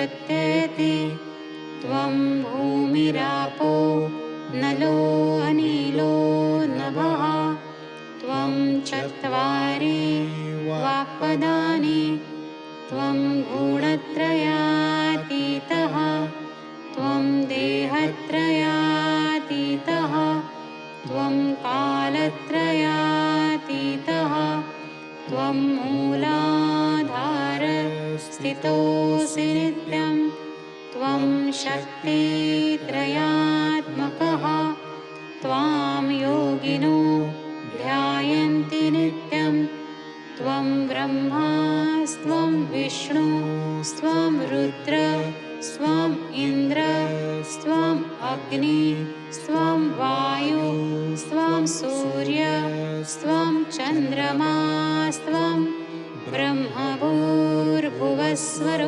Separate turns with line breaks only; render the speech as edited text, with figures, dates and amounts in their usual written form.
प्रत्ययते। त्वं भूमिरापो नलो अनिलो नभः। त्वं चत्वारि वाक्पदानि। त्वं गुणत्रयातीतः। त्वं देहत्रयातीतः। त्वं कालत्रयातीतः। त्वं मूलाधारस्थितोऽसि नित्यं। त्वं शक्तित्रयात्मकः। त्वां योगिनो ध्यायन्ति नित्यं। त्वं ब्रह्मास्त्वं विष्णुस्त्वं रुद्रस्त्वं इन्द्रस्त्वं अग्निस्त्वं वायुस्त्वं सूर्यस्त्वं चन्द्रमास्त्वं ब्रह्मभूर्भुवस्वरो